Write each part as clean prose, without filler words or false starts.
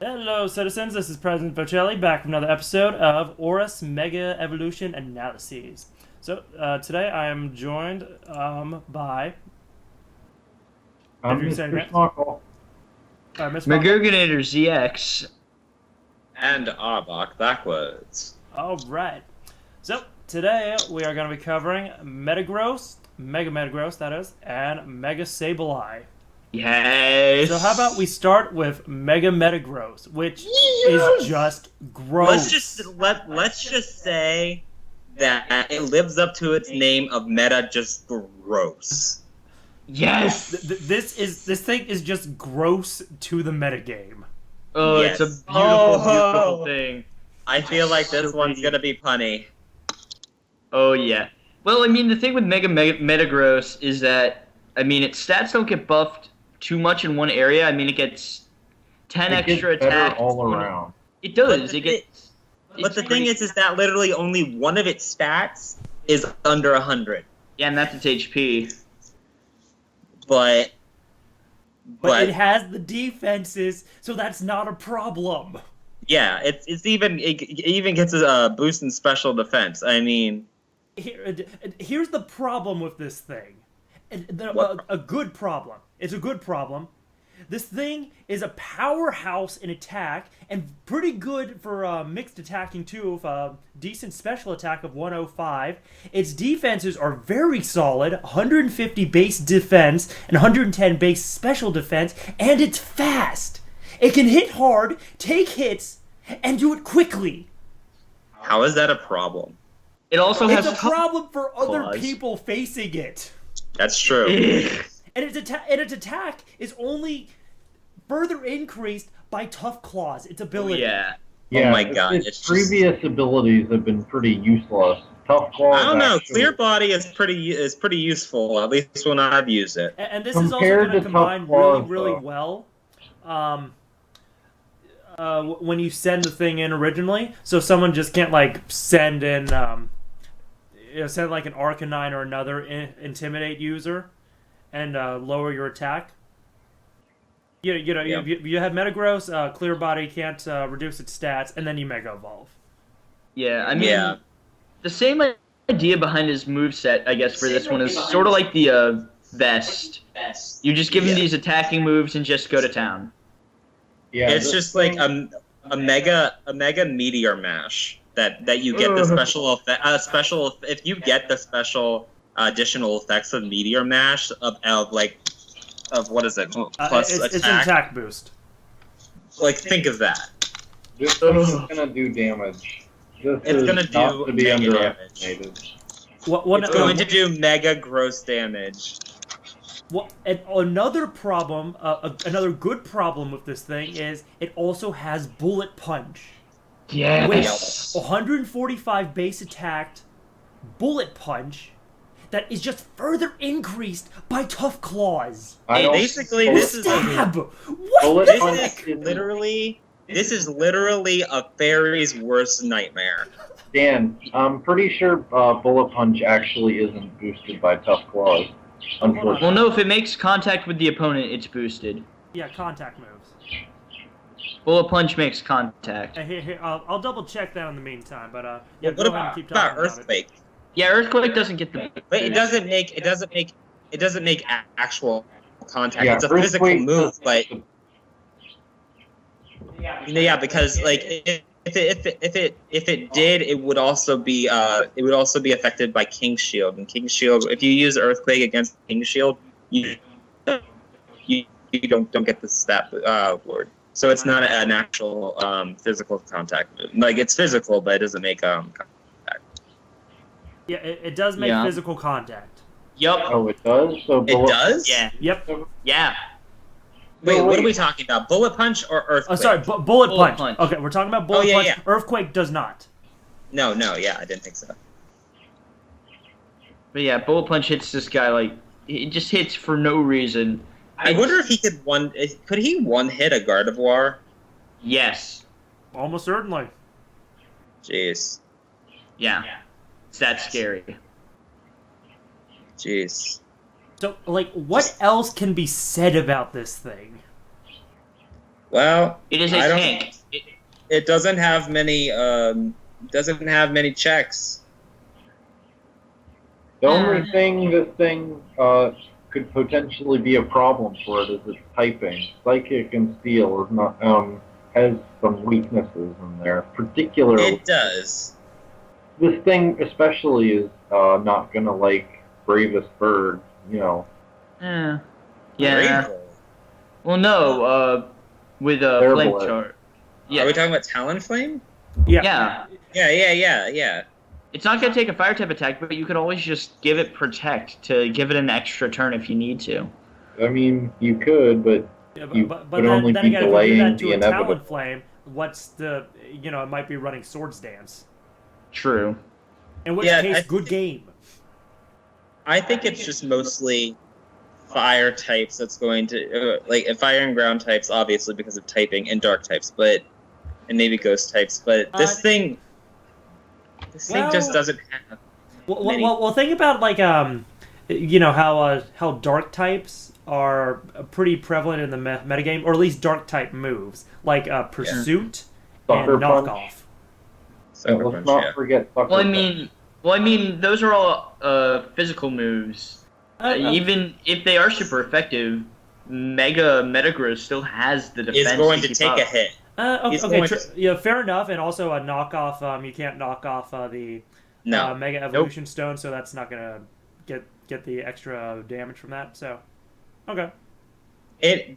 Hello, citizens. This is President Bocelli back with another episode of ORAS Mega Evolution Analyses. So, today I am joined by. Mr. Smockle. Miss Mcguriginatorzx. And arbokbackwards. Alright. So, today we are going to be covering Metagross, Mega Metagross, that is, and Mega Sableye. Yes. So how about we start with Mega Metagross, which is just gross. Let's just say that it lives up to its name of meta, just gross. Yes. This thing is just gross to the metagame. Oh, Yes. it's a beautiful thing. I feel like this one's gonna be punny. Oh yeah. Well, I mean, the thing with Metagross is that its stats don't get buffed too much in one area. I mean, it gets 10 extra attacks all around. It does. But the thing is that literally only one of its stats is under 100. Yeah, and that's its HP. But it has the defenses, so that's not a problem. yeah, it even gets a boost in special defense. I mean, Here's the problem with this thing. A good problem. It's a good problem. This thing is a powerhouse in attack and pretty good for mixed attacking too, with a decent special attack of 105. Its defenses are very solid, 150 base defense and 110 base special defense, and it's fast. It can hit hard, take hits, and do it quickly. how is that a problem? It also It's has a problem for other claws. people facing it. That's true. And its attack is only further increased by Tough Claws, its ability. Yeah. Yeah, my God, Its it's just- previous abilities have been pretty useless. Tough Claws. I don't know. actually- Clear Body is pretty useful, at least when I've used it. And this is also Compared going to to combine Tough really, Claws, really though. well when you send the thing in originally. So someone just can't, like, send in, send, like, an Arcanine or another Intimidate user and lower your attack. You have Metagross, Clear Body can't reduce its stats, and then you Mega Evolve. Yeah, I mean, Yeah. the same idea behind his moveset, I guess, for this one is sort of like the Vest. You just give him these attacking moves and just go to town. Yeah, It's this just thing- like a mega meteor mash that you get the special effect. If you get the special additional effects of meteor mash of what is it plus It's an attack. attack boost. Like think of that. This thing is gonna do damage. This It's is gonna not do to be mega underestimated. It's going to do mega gross damage. And another problem, another good problem with this thing is it also has Bullet Punch. Yes. With 145 base attacked Bullet Punch that is just further increased by Tough Claws. I don't- Basically, this is Stab! What Bullet the Punch heck? this is literally a fairy's worst nightmare. Dan, I'm pretty sure Bullet Punch actually isn't boosted by Tough Claws. Unfortunately. Well, no, if it makes contact with the opponent, it's boosted. Yeah, contact moves. Bullet Punch makes contact. Here, I'll double check that in the meantime, but yeah, What go ahead and keep talking about about it. Earthquake? Yeah, Earthquake doesn't get the. But it doesn't make actual contact. Yeah, It's a physical Earthquake move, does- but yeah, because like if it did, it would also be affected by King's Shield. And King's Shield, if you use Earthquake against King's Shield, you don't get the stat word. So it's not an actual physical contact move. Like it's physical, but it doesn't make contact. Yeah, it does make Yeah. physical contact. Yup. Oh, it does? So It Bullet does? Yeah. Yep. Yeah. Wait, No, what are wait. we talking about? Bullet Punch or Earthquake? Oh, sorry, Bullet Bullet Punch. Punch. Okay, we're talking about Bullet yeah, Punch. yeah. Earthquake does not. No, yeah, I didn't think so. But yeah, Bullet Punch hits this guy like it just hits for no reason. I wonder if he could one hit a Gardevoir? Yes. Almost certainly. Jeez. Yeah. It's that scary. Well, It is a I don't- tank. It doesn't have many. Checks. The only thing this thing could potentially be a problem for it is its typing. Psychic and Steel is not has some weaknesses in there. Particularly, It does. this thing especially is not gonna like Bravest Bird. Yeah. Brave. Well, no. With a They're flame blood. chart. Yeah. Are we talking about Talonflame? Yeah. Yeah. It's not gonna take a fire type attack, but you could always just give it protect to give it an extra turn if you need to. I mean, you could, but Yeah, you but would then, only then be again, if you do delaying that to the a inevitable. Talonflame, what's the, it might be running Swords Dance. True. In which Yeah, case, I good game. I think it's just mostly fire types that's going to fire and ground types, obviously because of typing, and dark types, and maybe ghost types. But this thing just doesn't have. Well, think about how dark types are pretty prevalent in the metagame, or at least dark type moves like Pursuit and Sucker Punch. Knockoff. Sucker Let's Punch, not yeah. forget Sucker Well, Punch. I mean, those are all physical moves. Even if they are super effective, Metagross still has the defense. Is going to keep take up. a hit. He's Okay, going to- yeah, fair enough. And also a knockoff. You can't knock off the No. Mega Evolution Stone, so that's not gonna get the extra damage from that. So, okay. It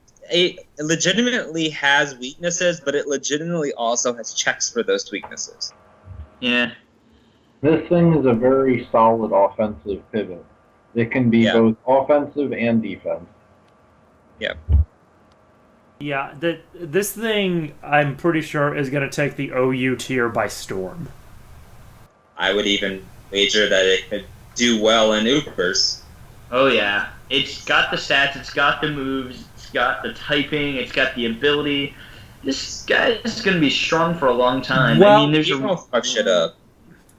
legitimately has weaknesses, but it legitimately also has checks for those weaknesses. Yeah. This thing is a very solid offensive pivot. It can be Yeah. both offensive and defense. Yeah, this thing I'm pretty sure is gonna take the OU tier by storm. I would even wager that it could do well in Ubers. Oh yeah. It's got the stats. It's got the moves. It's got the typing. It's got the ability. This guy is gonna be strong for a long time. Well, I mean, there's You don't fuck shit up.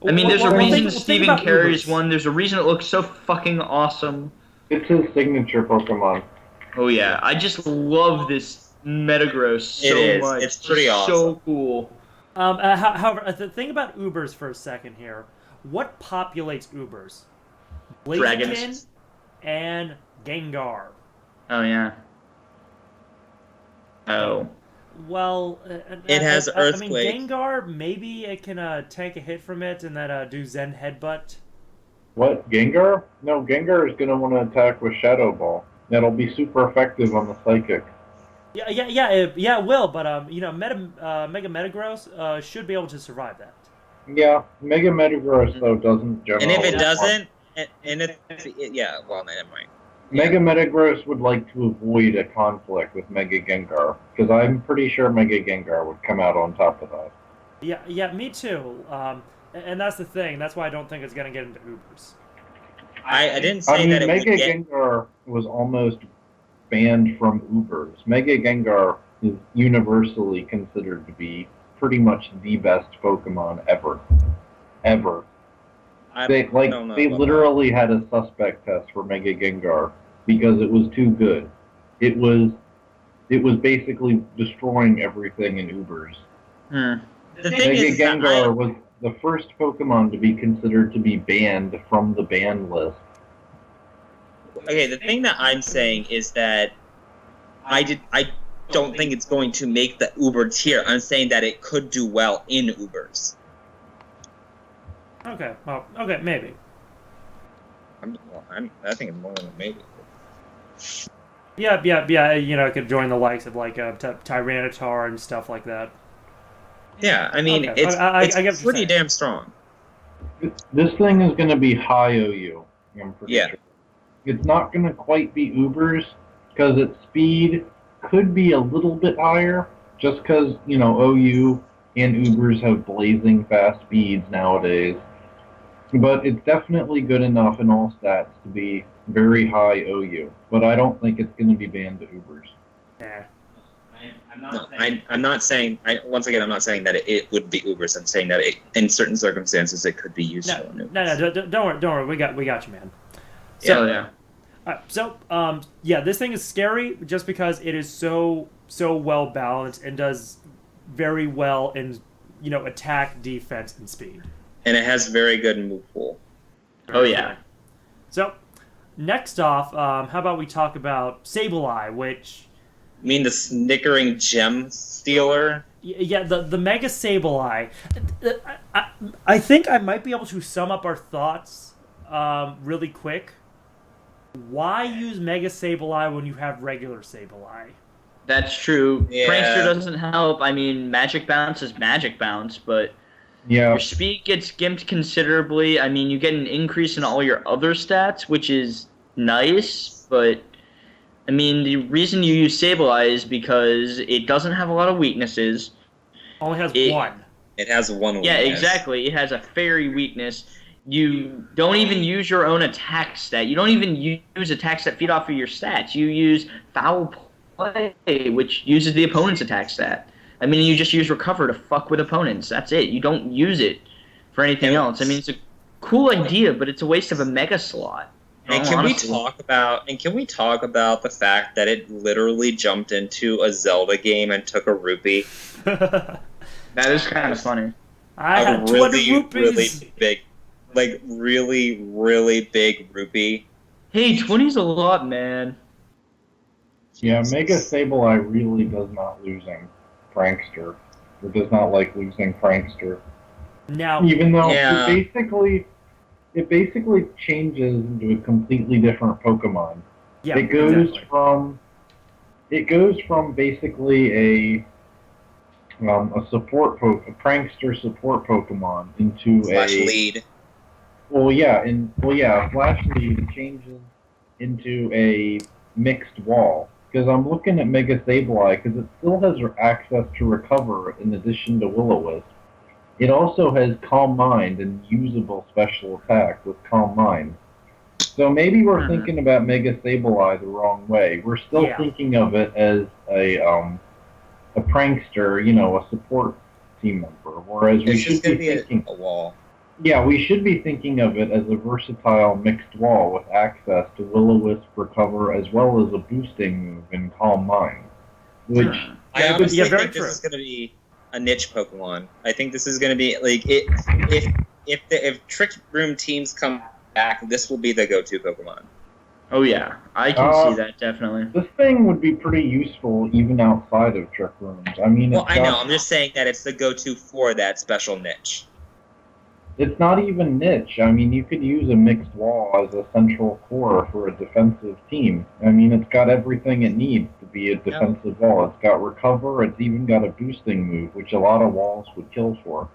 there's a reason think Steven about carries Ubers. one. There's a reason it looks so fucking awesome. It's his signature Pokemon. Oh yeah, I just love this Metagross so It is. much. It's pretty just awesome. So cool. However, the thing about Ubers for a second here, what populates Ubers? Blaziken Dragons. and Gengar. Oh yeah. Oh. Well, It has I mean, Earthquake. Gengar, maybe it can take a hit from it and then do Zen Headbutt. What? Gengar? No, Gengar is going to want to attack with Shadow Ball. That'll be super effective on the Psychic. Yeah, it will, but Mega Metagross should be able to survive that. Yeah, Mega Metagross, though, doesn't generally... And if it doesn't, well, never mind. Mega Metagross would like to avoid a conflict with Mega Gengar, because I'm pretty sure Mega Gengar would come out on top of that. Yeah, me too. And that's the thing. That's why I don't think it's gonna get into Ubers. I didn't say that it Mega would get... Gengar was almost banned from Ubers. Mega Gengar is universally considered to be pretty much the best Pokemon ever. Ever. They literally had a suspect test for Mega Gengar because it was too good. It was basically destroying everything in Ubers. The thing Mega is that Gengar was the first Pokemon to be considered to be banned from the ban list. Okay, the thing that I'm saying is that I don't think it's going to make the Uber tier. I'm saying that it could do well in Ubers. Okay, well, okay, maybe. I think it's more than a maybe. Yeah. It could join the likes of Tyranitar and stuff like that. Yeah, I mean, Okay, I get what you're pretty saying. damn strong. This thing is going to be high OU, I'm pretty Yeah. sure. It's not going to quite be Ubers, because its speed could be a little bit higher, just because, OU and Ubers have blazing fast speeds nowadays. But it's definitely good enough in all stats to be very high OU. But I don't think it's going to be banned to Ubers. Yeah. No, I'm not saying. Once again, I'm not saying that it would be Ubers. I'm saying that in certain circumstances it could be useful. in Ubers. No, don't worry. We got you, man. So yeah. Alright, so this thing is scary just because it is so so well balanced and does very well in attack, defense, and speed. And it has very good move pool. Oh yeah. So next off, how about we talk about Sableye, which You mean the snickering gem stealer? yeah, the Mega Sableye. I think I might be able to sum up our thoughts really quick. Why use Mega Sableye when you have regular Sableye? That's true. Yeah. Prankster doesn't help. I mean, Magic Bounce is Magic Bounce, but Yeah. your speed gets gimped considerably. I mean, you get an increase in all your other stats, which is nice, but I mean, the reason you use Sableye is because it doesn't have a lot of weaknesses. Only has It- one. It has one Yeah, weakness. exactly. It has a fairy weakness. You don't even use your own attack stat. You don't even use attacks that feed off of your stats. You use foul play, which uses the opponent's attack stat. I mean, you just use recover to fuck with opponents. That's it. You don't use it for anything else. I mean, it's a cool idea, but it's a waste of a mega slot. And can we talk about the fact that it literally jumped into a Zelda game and took a rupee? That is kind of funny. I A had 20 rupees. really big, like really big rupee. Hey, 20's a lot, man. Yeah, Mega Sableye really does not losing Prankster. Or does not like losing Prankster. Now, Even though Yeah. it basically changes into a completely different Pokemon. yeah, it goes exactly. from basically a prankster support Pokemon into Slash lead. Flash Lead changes into a mixed wall. Because I'm looking at Mega Sableye, because it still has access to Recover in addition to Will-O-Wisp. It also has Calm Mind and usable special attack with Calm Mind. So maybe we're thinking about Mega Sableye the wrong way. We're still thinking of it as a prankster, a support team member. Whereas we It's should just gonna be be thinking, a wall. yeah, we should be thinking of it as a versatile mixed wall with access to Will-O-Wisp Recover as well as a boosting move in Calm Mind. Which I honestly very think true. this is going to be a niche Pokemon. I think this is going to be like if Trick Room teams come back, this will be the go-to Pokemon. Oh yeah, I can see that definitely. this thing would be pretty useful even outside of Trick Rooms. I mean, Well, I know. I'm just saying that it's the go-to for that special niche. It's not even niche. I mean, you could use a mixed wall as a central core for a defensive team. I mean, it's got everything it needs to be a defensive wall. It's got Recover. It's even got a boosting move, which a lot of walls would kill for.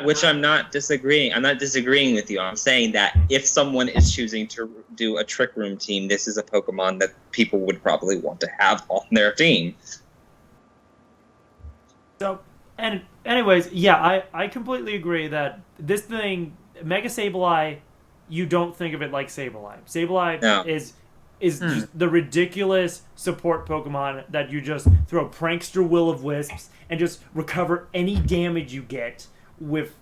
Which I'm not disagreeing. I'm not disagreeing with you. I'm saying that if someone is choosing to do a Trick Room team, this is a Pokemon that people would probably want to have on their team. So, and anyways, yeah, I completely agree that this thing, Mega Sableye, you don't think of it like Sableye. Sableye is just the ridiculous support Pokemon that you just throw Prankster Will-O-Wisps and just recover any damage you get with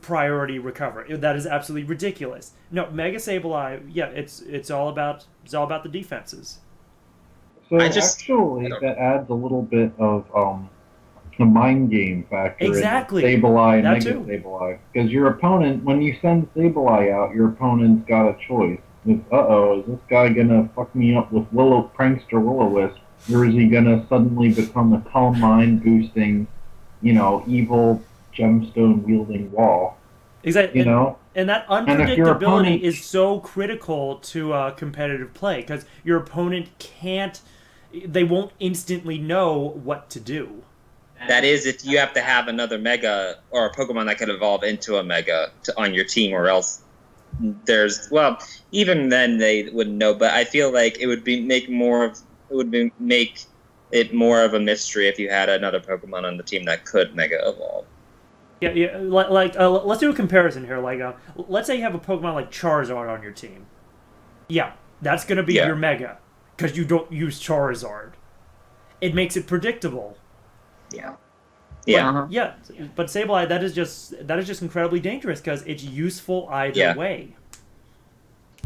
priority recover. That is absolutely ridiculous. No, Mega Sableye, yeah, it's all about the defenses. So actually, that adds a little bit of a mind game factor Exactly. in Sableye and That Mega too. Sableye. Because your opponent, when you send Sableye out, your opponent's got a choice. It's, is this guy gonna fuck me up with Prankster Will-O-Wisp, or is he gonna suddenly become a Calm Mind boosting, evil gemstone wielding wall? Exactly. And that unpredictability opponent is so critical to competitive play because your opponent they won't instantly know what to do. That is, if you have to have another Mega or a Pokemon that can evolve into a Mega on your team, or else even then they wouldn't know. But I feel like it would make it more of a mystery if you had another Pokemon on the team that could Mega evolve. Yeah. Let's do a comparison here. Let's say you have a Pokemon like Charizard on your team. Yeah, that's gonna be your Mega because you don't use Charizard. It makes it predictable. Yeah. But Sableye, that is just incredibly dangerous because it's useful either way.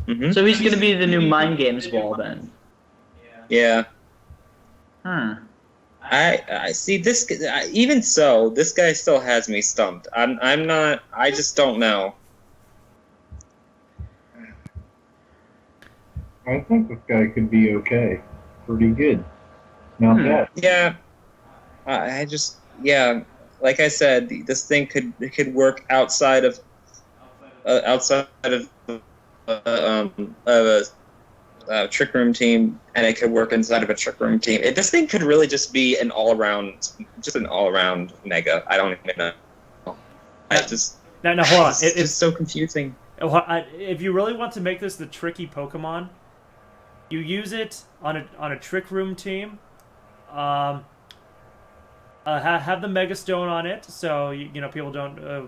Mm-hmm. So he's gonna be the new Mind Games wall then. Yeah. I see this. Even so, this guy still has me stumped. I'm not. I just don't know. I think this guy could be okay. Pretty good. Not bad. Yeah. I just like I said, this thing could work outside of a trick room team, and it could work inside of a trick room team. This thing could really just be an all around mega. I don't even know. Now hold on. It's so confusing. If you really want to make this the tricky Pokemon, you use it on a trick room team. Have the Mega Stone on it, so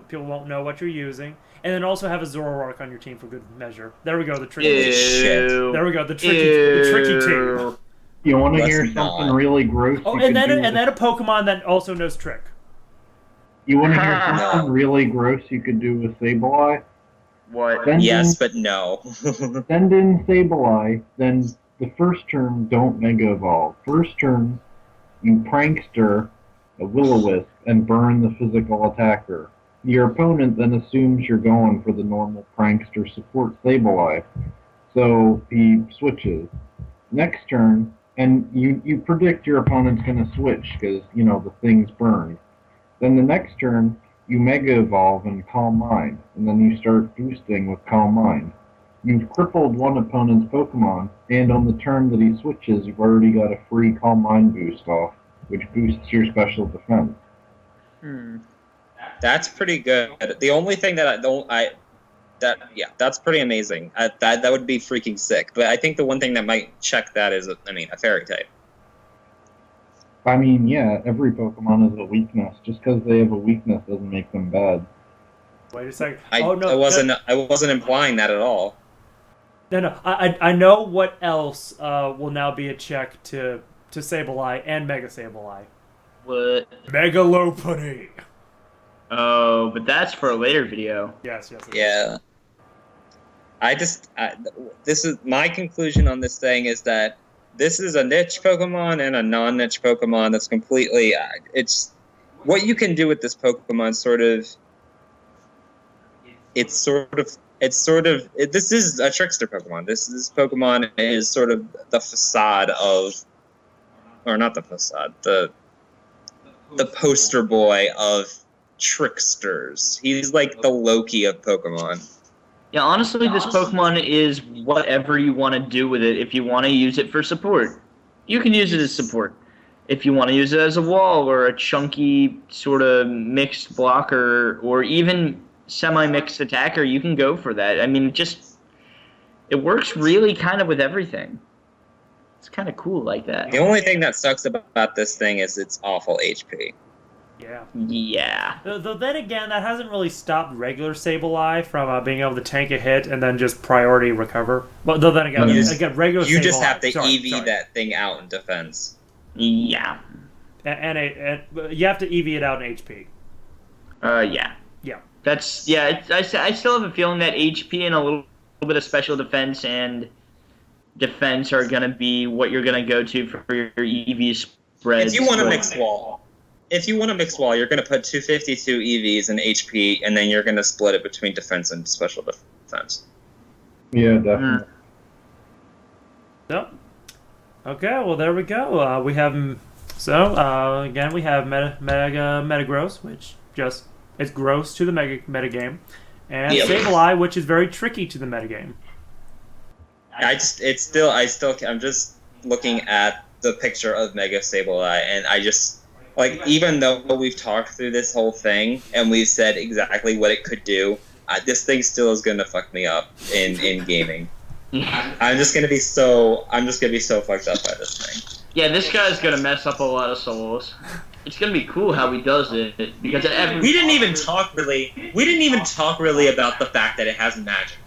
people won't know what you're using, and then also have a Zoroark on your team for good measure. There we go, the tricky. There we go, the tricky team. You want to hear something really gross? Oh, and then a Pokemon that also knows Trick. You want to hear something really gross you could do with Sableye? What? Yes, but no. Send in Sableye, then the first turn don't Mega Evolve. First turn, you Prankster a Will-O-Wisp and burn the physical attacker. Your opponent then assumes you're going for the normal Prankster support Sableye, so he switches. Next turn, and you predict your opponent's going to switch because, the thing's burned. Then the next turn, you Mega Evolve and Calm Mind, and then you start boosting with Calm Mind. You've crippled one opponent's Pokemon, and on the turn that he switches, you've already got a free Calm Mind boost off, which boosts your special defense. That's pretty good. The only thing that that's pretty amazing. That would be freaking sick. But I think the one thing that might check that is, a Fairy type. I mean, yeah, every Pokemon has a weakness. Just because they have a weakness doesn't make them bad. Wait a second. I wasn't implying that at all. No. I know what else will now be a check to Sableye and Mega Sableye. What? Mega Lopunny. Oh, but that's for a later video. Yes. Yeah. This is my conclusion on this thing is that this is a niche Pokemon and a non-niche Pokemon that's completely. It's what you can do with this Pokemon. This is a trickster Pokemon. This Pokemon is sort of the facade of, or not the facade, the poster boy of tricksters. He's like the Loki of Pokemon. Yeah, honestly, this Pokemon is whatever you want to do with it. If you want to use it for support, you can use it as support. If you want to use it as a wall or a chunky sort of mixed blocker or even semi-mixed attacker, you can go for that. I mean, it works really kind of with everything. It's kind of cool like that. The only thing that sucks about this thing is its awful HP. Yeah. Though then again, that hasn't really stopped regular Sableye from being able to tank a hit and then just priority recover. But though then again, regular you Sableye, just have to EV that thing out in defense. Yeah. And you have to EV it out in HP. Yeah. I still have a feeling that HP and a little bit of special defense and defense are going to be what you're going to go to for your EV spreads. If you want a mixed wall, you're going to put 252 EVs in HP, and then you're going to split it between defense and special defense. Yeah, definitely. Yep. Okay, well, there we go. We have... again, we have Metagross, which just... It's gross to the metagame. And Sableye, which is very tricky to the metagame. I'm just looking at the picture of Mega Sableye, and I just... even though we've talked through this whole thing, and we've said exactly what it could do, this thing still is gonna fuck me up in gaming. I'm just gonna be so fucked up by this thing. Yeah, this guy's gonna mess up a lot of souls. It's gonna be cool how he does it because we didn't even talk really about the fact that it has magic.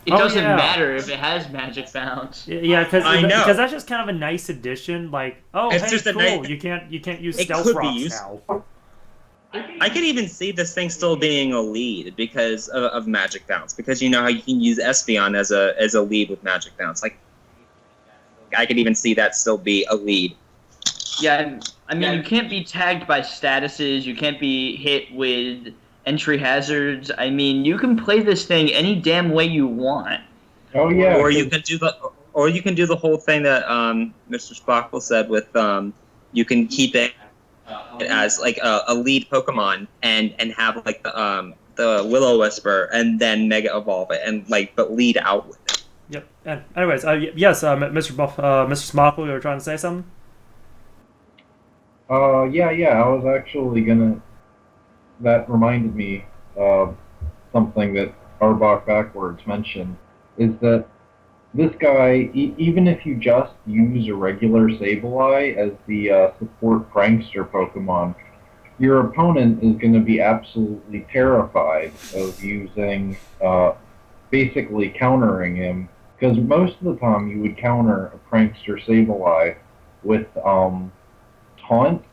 It doesn't matter if it has magic bounce. Yeah, because that's just kind of a nice addition. Like, it's just cool. You can't use stealth rocks now. I could even see this thing still being a lead because of magic bounce. Because you know how you can use Espeon as a lead with magic bounce. Like, I could even see that still be a lead. Yeah, I mean, you can't be tagged by statuses. You can't be hit with entry hazards. I mean, you can play this thing any damn way you want. Oh yeah. Or you can do the whole thing that Mr. Smockle said with you can keep it as like a lead Pokemon and have like the Will-O-Wisper and then Mega Evolve it and but lead out with it. Yep. And anyways, yes, Mr. Smockle, you were trying to say something? Yeah. I was actually gonna. That reminded me of something that arbokbackwards mentioned. Is that this guy, even if you just use a regular Sableye as the support prankster Pokemon, your opponent is going to be absolutely terrified of using, basically countering him, because most of the time you would counter a prankster Sableye with Taunt.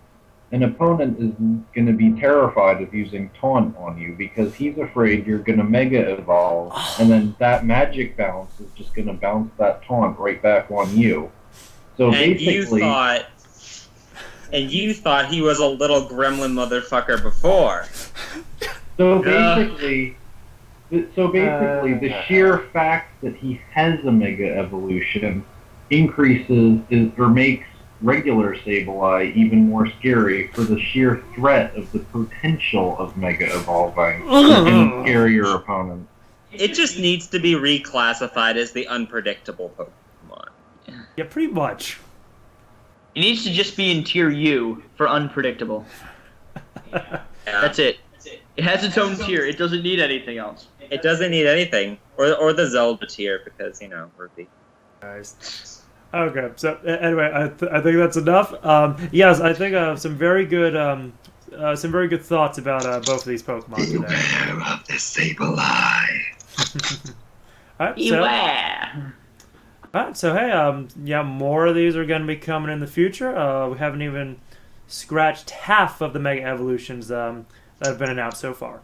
An opponent is going to be terrified of using Taunt on you because he's afraid you're going to Mega Evolve, and then that Magic Bounce is just going to bounce that Taunt right back on you. So basically, you thought he was a little gremlin motherfucker before. So basically, the sheer fact that he has a Mega Evolution makes regular Sableye even more scary for the sheer threat of the potential of Mega Evolving and scarier opponents. It just needs to be reclassified as the unpredictable Pokemon. Yeah, pretty much. It needs to just be in tier U for unpredictable. Yeah. That's it. It has its own tier. It doesn't need anything else. It doesn't need anything. Or the Zelda tier because, Ruby. Nice. Okay, so anyway, I think that's enough. Yes, I think some very good thoughts about both of these Pokemon today. Beware of the Sableye. Alright, Beware. So hey, yeah, more of these are going to be coming in the future. We haven't even scratched half of the Mega Evolutions that have been announced so far.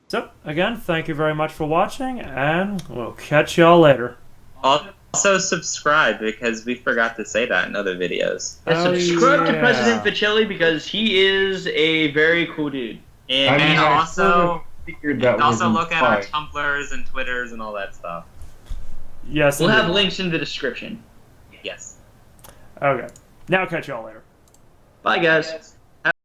So again, thank you very much for watching, and we'll catch y'all later. Also subscribe because we forgot to say that in other videos. Subscribe to President Ficelli because he is a very cool dude. And also look at our fine. Tumblrs and Twitters and all that stuff. Yes, We'll indeed. have links in the description. Yes. Okay, now catch y'all later. Bye, guys.